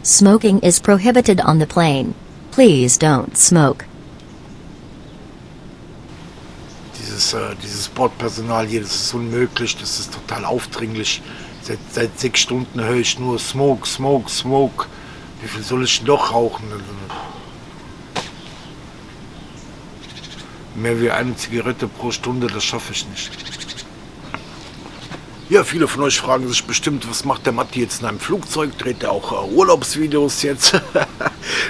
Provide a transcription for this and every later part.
Smoking is prohibited on the plane. Please don't smoke. Dieses Bordpersonal hier, das ist unmöglich, das ist total aufdringlich. Seit 6 Stunden höre ich nur Smoke, Smoke, Smoke. Wie viel soll ich noch rauchen? Mehr wie eine Zigarette pro Stunde, das schaffe ich nicht. Ja, viele von euch fragen sich bestimmt, was macht der Matti jetzt in einem Flugzeug? Dreht er auch Urlaubsvideos jetzt?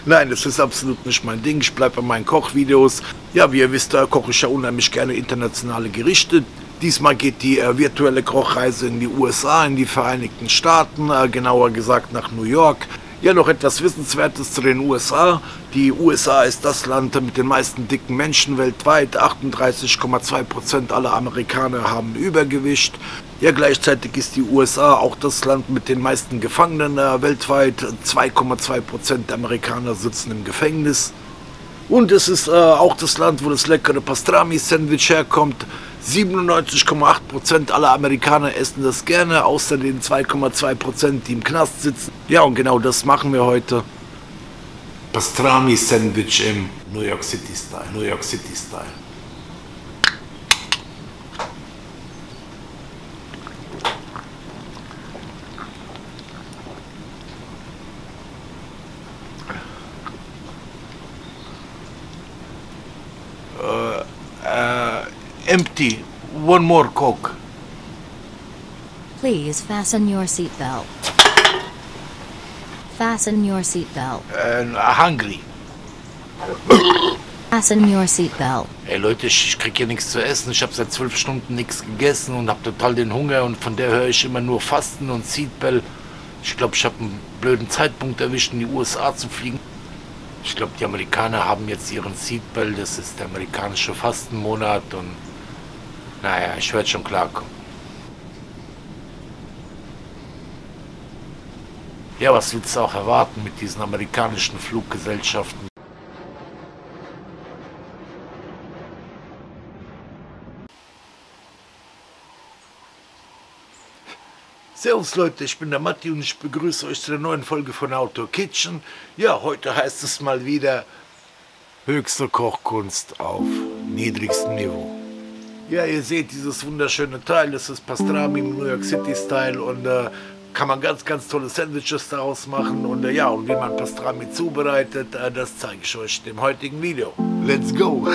Nein, das ist absolut nicht mein Ding. Ich bleibe bei meinen Kochvideos. Ja, wie ihr wisst, koche ich ja unheimlich gerne internationale Gerichte. Diesmal geht die virtuelle Kochreise in die USA, in die Vereinigten Staaten, genauer gesagt nach New York. Ja, noch etwas Wissenswertes zu den USA. Die USA ist das Land mit den meisten dicken Menschen weltweit. 38,2% aller Amerikaner haben Übergewicht. Ja, gleichzeitig ist die USA auch das Land mit den meisten Gefangenen weltweit. 2,2% der Amerikaner sitzen im Gefängnis. Und es ist auch das Land, wo das leckere Pastrami-Sandwich herkommt. 97,8% aller Amerikaner essen das gerne, außer den 2,2%, die im Knast sitzen. Ja, und genau das machen wir heute. Pastrami-Sandwich im New York City Style. New York City Style. Empty. One more Coke. Please fasten your seatbelt. Fasten your seatbelt. Hungry. Fasten your seatbelt. Ey Leute, ich krieg hier nichts zu essen. Ich habe seit 12 Stunden nichts gegessen und habe total den Hunger. Und von der höre ich immer nur Fasten und Seatbelt. Ich glaube, ich habe einen blöden Zeitpunkt erwischt, in die USA zu fliegen. Ich glaube, die Amerikaner haben jetzt ihren Seatbelt. Das ist der amerikanische Fastenmonat und naja, ich werde schon klarkommen. Ja, was willst du auch erwarten mit diesen amerikanischen Fluggesellschaften? Servus Leute, ich bin der Matti und ich begrüße euch zu der neuen Folge von Outdoor Kitchen. Ja, heute heißt es mal wieder höchste Kochkunst auf niedrigstem Niveau. Ja, ihr seht dieses wunderschöne Teil, das ist Pastrami im New York City Style und kann man ganz, ganz tolle Sandwiches daraus machen und ja, und wie man Pastrami zubereitet, das zeige ich euch in dem heutigen Video. Let's go!